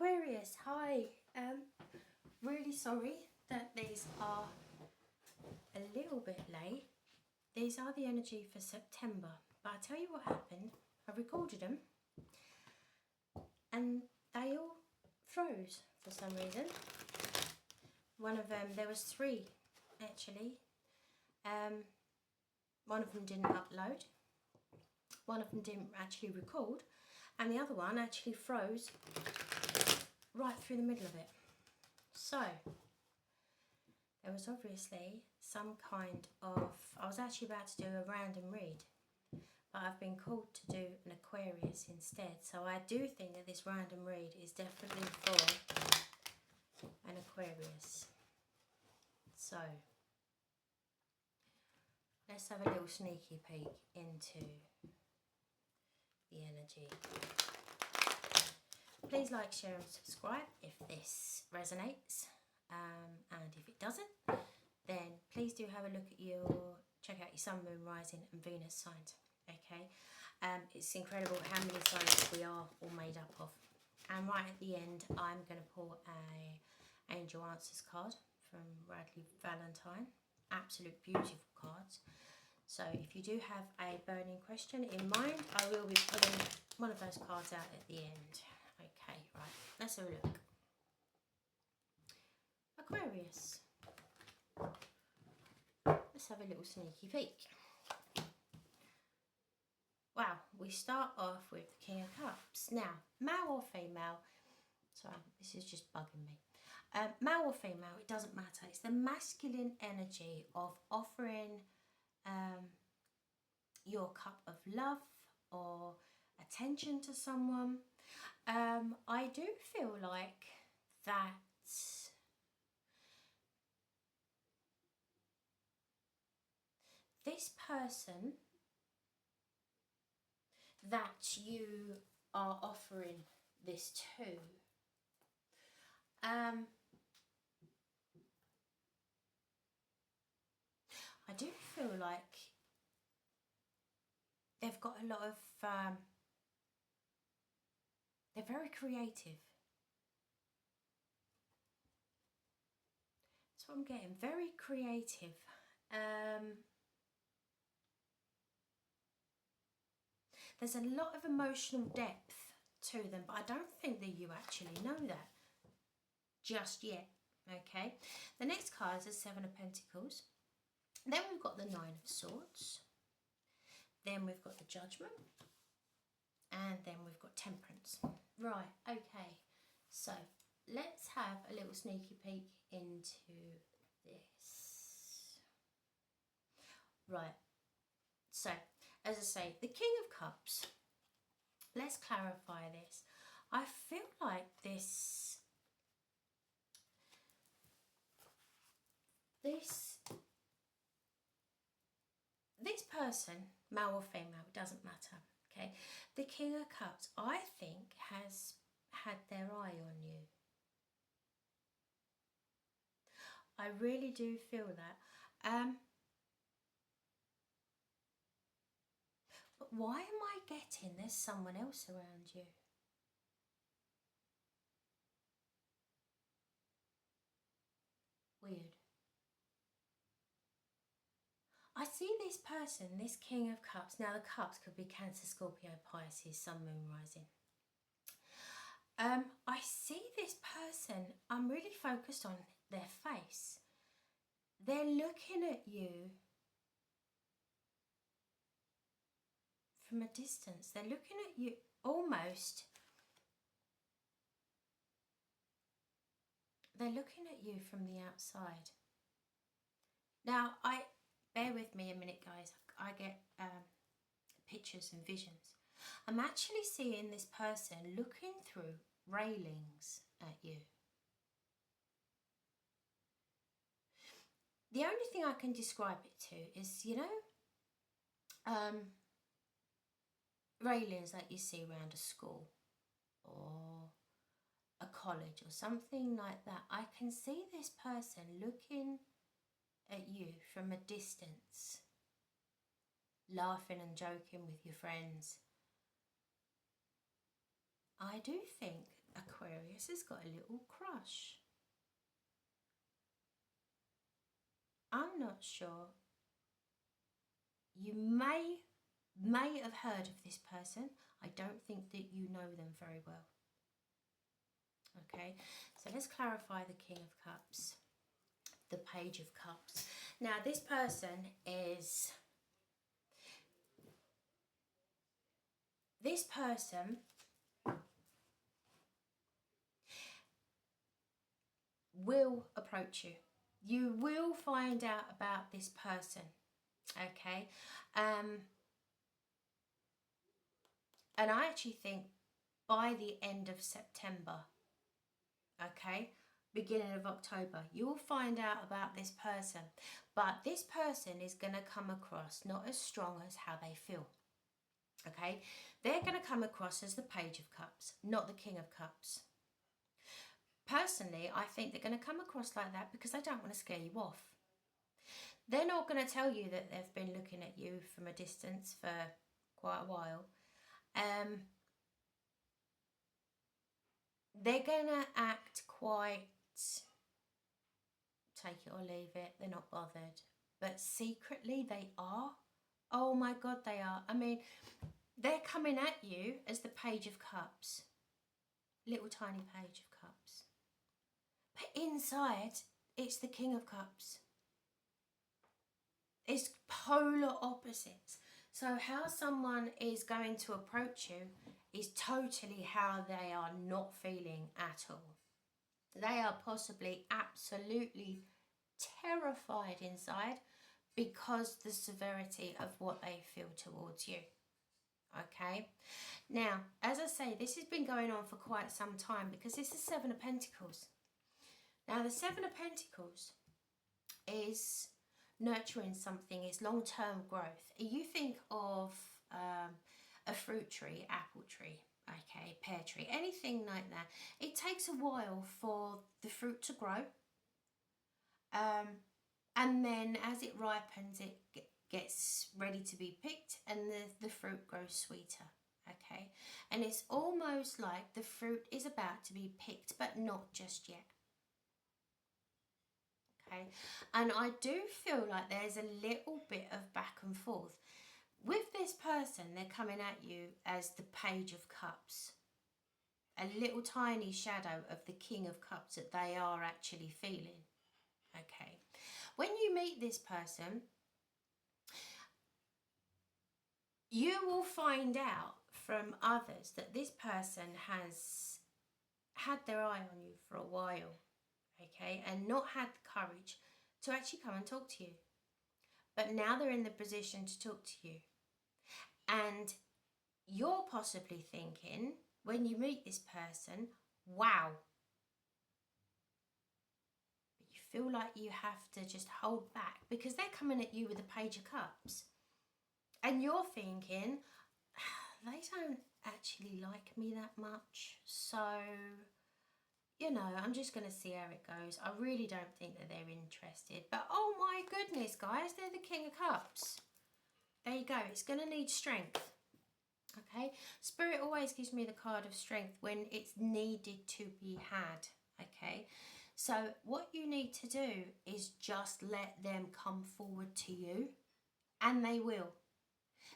Aquarius, hi. Really sorry that these are a little bit late. These are the energy for September, but I'll tell you what happened. I recorded them and they all froze for some reason. One of them, there was 3 actually. One of them didn't upload, one of them didn't actually record, and the other one actually froze right through the middle of it. So there was obviously some kind of, I was actually about to do a random read, but I've been called to do an Aquarius instead. So I do think that this random read is definitely for an Aquarius. So let's have a little sneaky peek into the energy. Please like, share and subscribe if this resonates, and if it doesn't, then please do have a look at check out your sun, moon, rising and Venus signs, okay? It's incredible how many signs we are all made up of. And right at the end, I'm going to pull a Angel Answers card from Radleigh, Valentine. Absolute beautiful cards. So if you do have a burning question in mind, I will be pulling one of those cards out at the end. Okay, right, let's have a look. Aquarius. Let's have a little sneaky peek. Wow, we start off with the King of Cups. Now, male or female, sorry, this is just bugging me. Male or female, it doesn't matter. It's the masculine energy of offering your cup of love or attention to someone. I do feel like that this person that you are offering this to, I do feel like they've got a lot of, they're very creative. That's what I'm getting, very creative. There's a lot of emotional depth to them, but I don't think that you actually know that just yet, okay? The next card is the 7 of Pentacles. Then we've got the 9 of Swords. Then we've got the Judgment. And then we've got Temperance. Right, okay. So let's have a little sneaky peek into this. Right. So, as I say, the King of Cups. Let's clarify this. I feel like this person, male or female, it doesn't matter, okay? The King of Cups, I think, has had their eye on you. I really do feel that. But why am I getting there's someone else around you? Weird. I see this person, this King of Cups. Now the cups could be Cancer, Scorpio, Pisces, Sun, Moon, Rising. I see this person, I'm really focused on their face. They're looking at you from a distance. They're looking at you almost. They're looking at you from the outside. Now, bear with me a minute, guys. I get pictures and visions. I'm actually seeing this person looking through railings at you. The only thing I can describe it to is, you know, railings that you see around a school or a college or something like that. I can see this person looking at you from a distance, laughing and joking with your friends. I do think, Aquarius, Aquarius has got a little crush. I'm not sure. You may have heard of this person. I don't think that you know them very well. Okay, so let's clarify the King of Cups, the Page of Cups. Now, this person will approach you. You will find out about this person, okay? And I actually think by the end of September, okay, beginning of October, you'll find out about this person. But this person is going to come across not as strong as how they feel, okay? They're going to come across as the Page of Cups, not the King of Cups. Personally, I think they're going to come across like that because they don't want to scare you off. They're not going to tell you that they've been looking at you from a distance for quite a while. They're going to act quite, take it or leave it, they're not bothered. But secretly they are. Oh my God, they are. I mean, they're coming at you as the Page of Cups. Little tiny Page of Cups. But inside, it's the King of Cups. It's polar opposites. So how someone is going to approach you is totally how they are not feeling at all. They are possibly absolutely terrified inside because the severity of what they feel towards you. Okay, now, as I say, this has been going on for quite some time because this is Seven of Pentacles. Now, the Seven of Pentacles is nurturing something, is long-term growth. You think of a fruit tree, apple tree, okay, pear tree, anything like that. It takes a while for the fruit to grow. And then as it ripens, it gets ready to be picked and the fruit grows sweeter. Okay, and it's almost like the fruit is about to be picked, but not just yet. Okay, and I do feel like there's a little bit of back and forth. With this person, they're coming at you as the Page of Cups. A little tiny shadow of the King of Cups that they are actually feeling. Okay, when you meet this person, you will find out from others that this person has had their eye on you for a while, okay, and not had the courage to actually come and talk to you. But now they're in the position to talk to you. And you're possibly thinking, when you meet this person, wow. But you feel like you have to just hold back because they're coming at you with a Page of Cups. And you're thinking, they don't actually like me that much, so, you know, I'm just going to see how it goes. I really don't think that they're interested. But, oh my goodness, guys, they're the King of Cups. There you go. It's going to need strength. Okay? Spirit always gives me the card of strength when it's needed to be had. Okay? So what you need to do is just let them come forward to you, and they will.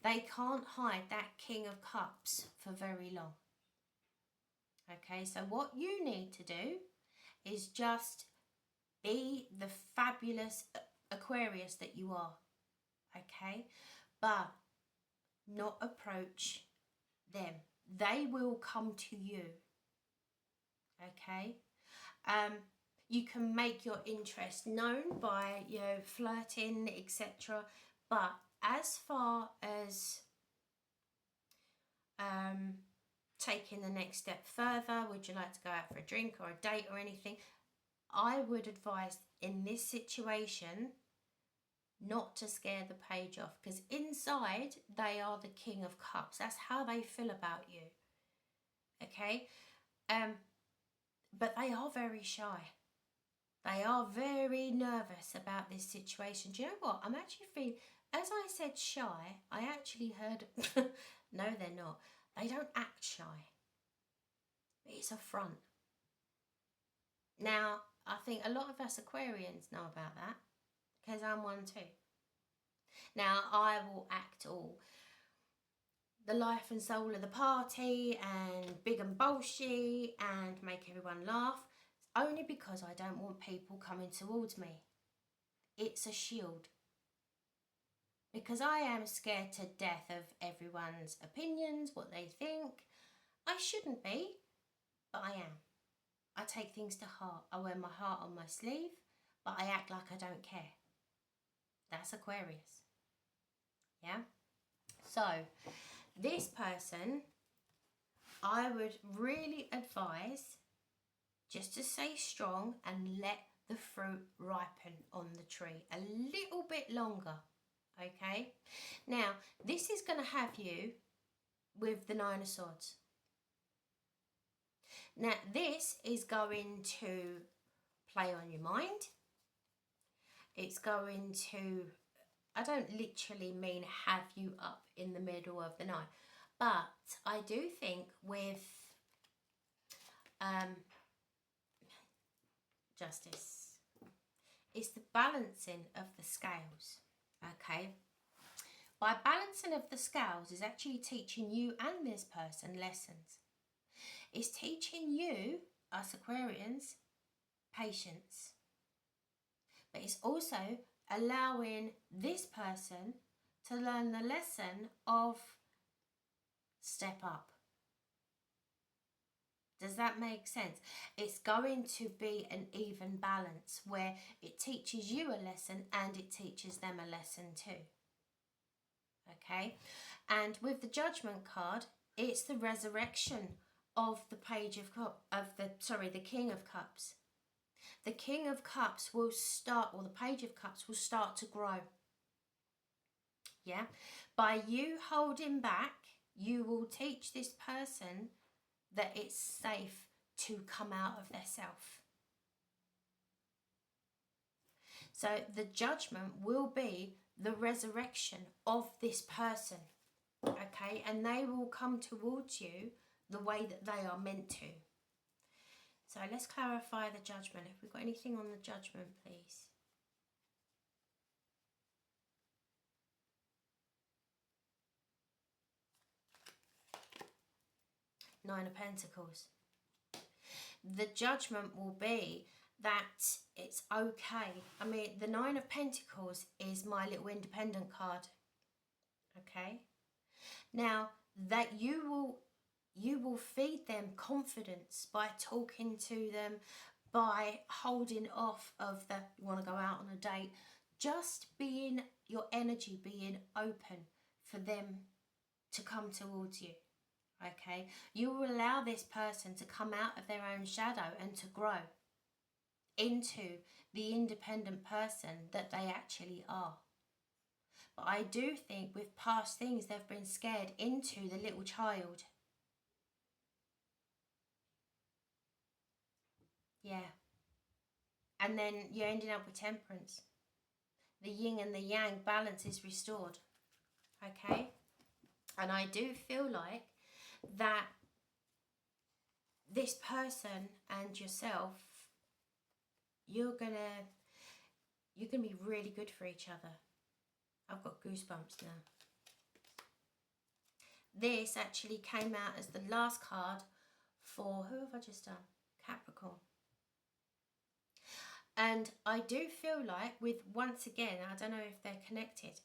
They can't hide that King of Cups for very long. Okay, so what you need to do is just be the fabulous Aquarius that you are. Okay, but not approach them. They will come to you. Okay, you can make your interest known by, you know, flirting, etc. But as far as taking the next step further, would you like to go out for a drink or a date or anything, I would advise in this situation not to scare the page off, because inside they are the King of Cups. That's how they feel about you. Okay, but they are very shy. They are very nervous about this situation. Do you know what? I'm actually feeling, as I said shy, I actually heard, no, they're not. They don't act shy. It's a front. Now, I think a lot of us Aquarians know about that, because I'm one too. Now, I will act all the life and soul of the party and big and bolshy and make everyone laugh, only because I don't want people coming towards me. It's a shield. Because I am scared to death of everyone's opinions, what they think. I shouldn't be, but I am. I take things to heart. I wear my heart on my sleeve, but I act like I don't care. That's Aquarius. Yeah? So, this person, I would really advise just to stay strong and let the fruit ripen on the tree a little bit longer. Okay? Now, this is going to have you with the Nine of Swords. Now, this is going to play on your mind. It's going to, I don't literally mean have you up in the middle of the night, but I do think with Justice, it's the balancing of the scales, okay? By balancing of the scales is actually teaching you and this person lessons. It's teaching you, us Aquarians, patience. But it's also allowing this person to learn the lesson of step up. Does that make sense? It's going to be an even balance where it teaches you a lesson and it teaches them a lesson too. Okay? And with the Judgment card, it's the resurrection of the King of Cups. The King of Cups will start, or the Page of Cups will start to grow. Yeah? By you holding back, you will teach this person that it's safe to come out of their self. So the Judgment will be the resurrection of this person. Okay? And they will come towards you the way that they are meant to. So let's clarify the Judgment. If we've got anything on the Judgment, please. Nine of Pentacles. The Judgment will be that it's okay. I mean, the Nine of Pentacles is my little independent card. Okay? Now, that you will feed them confidence by talking to them, by holding off of the, you want to go out on a date, just being, your energy being open for them to come towards you. Okay, you will allow this person to come out of their own shadow and to grow into the independent person that they actually are. But I do think with past things, they've been scared into the little child. Yeah. And then you're ending up with Temperance. The yin and the yang balance is restored. Okay? And I do feel like that this person and yourself, you're gonna be really good for each other. I've got goosebumps now. This actually came out as the last card for, who have I just done? Capricorn. And I do feel like with, once again, I don't know if they're connected,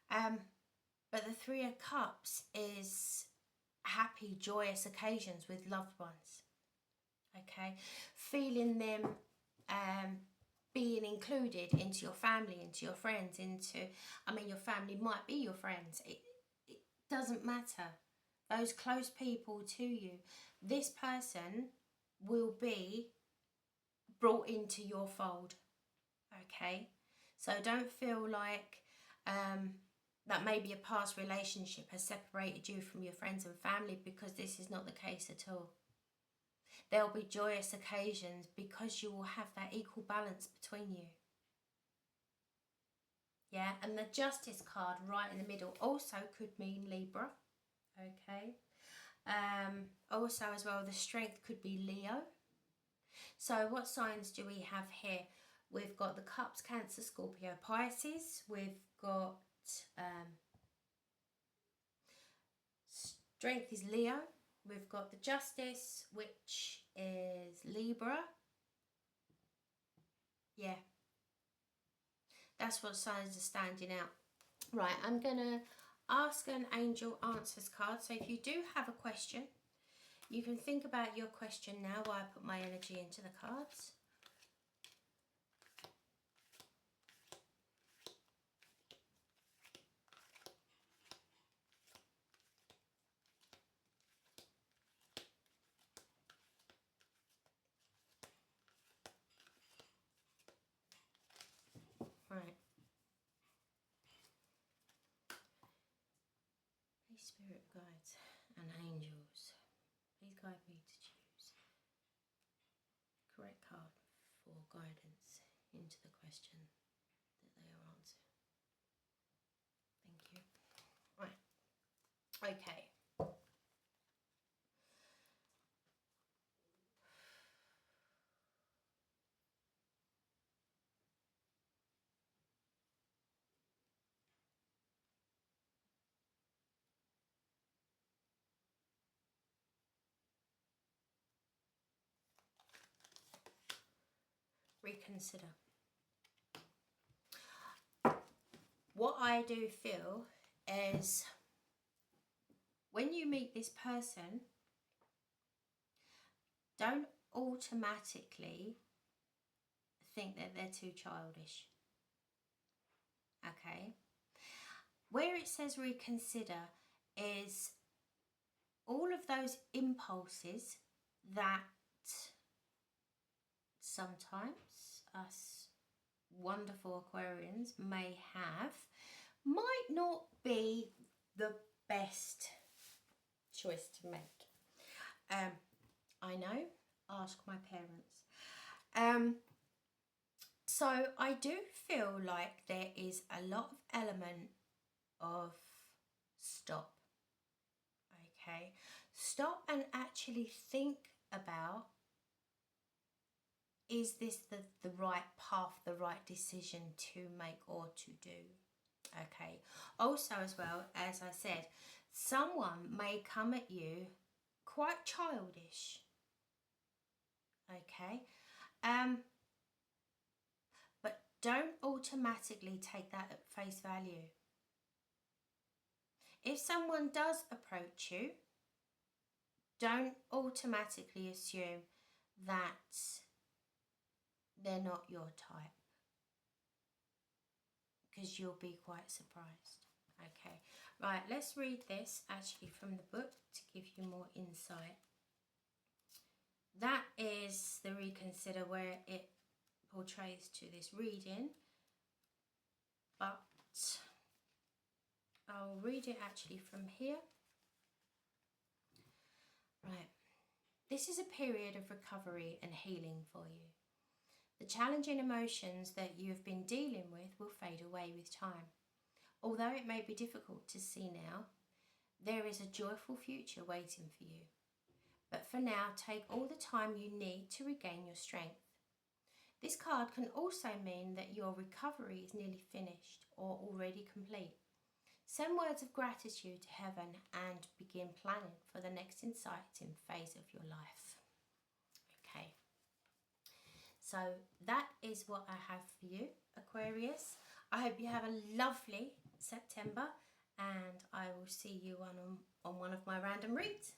but the Three of Cups is happy, joyous occasions with loved ones. Okay? Feeling them being included into your family, into your friends, into, I mean, your family might be your friends. It doesn't matter. Those close people to you, this person will be brought into your fold. Okay? So don't feel like that maybe a past relationship has separated you from your friends and family, because this is not the case at all. There'll be joyous occasions because you will have that equal balance between you. Yeah, and the Justice card right in the middle also could mean Libra. Okay. Also as well, the Strength could be Leo. So what signs do we have here? We've got the Cups, Cancer, Scorpio, Pisces. We've got Strength is Leo. We've got the Justice, which is Libra. Yeah. That's what signs are standing out. Right, I'm going to ask an angel answers card. So if you do have a question, you can think about your question now while I put my energy into the cards. Right. Please, spirit guides and angels, please guide me to choose the correct card for guidance into the question that they are answering. Thank you. Right. Okay. Reconsider. What I do feel is when you meet this person, don't automatically think that they're too childish. Okay? Where it says reconsider is all of those impulses that sometimes us wonderful Aquarians may have might not be the best choice to make. I know, ask my parents. So I do feel like there is a lot of element of stop. Okay, stop and actually think about, is this the right path, the right decision to make or to do? Okay, also as well, as I said, someone may come at you quite childish. Okay, but don't automatically take that at face value. If someone does approach you, don't automatically assume that they're not your type, because you'll be quite surprised. Okay, right, let's read this actually from the book to give you more insight. That is the reconsider where it portrays to this reading, but I'll read it actually from here. Right, this is a period of recovery and healing for you. The challenging emotions that you have been dealing with will fade away with time. Although it may be difficult to see now, there is a joyful future waiting for you. But for now, take all the time you need to regain your strength. This card can also mean that your recovery is nearly finished or already complete. Send words of gratitude to heaven and begin planning for the next exciting phase of your life. Okay, so that is what I have for you, Aquarius. I hope you have a lovely September, and I will see you on one of my random reads.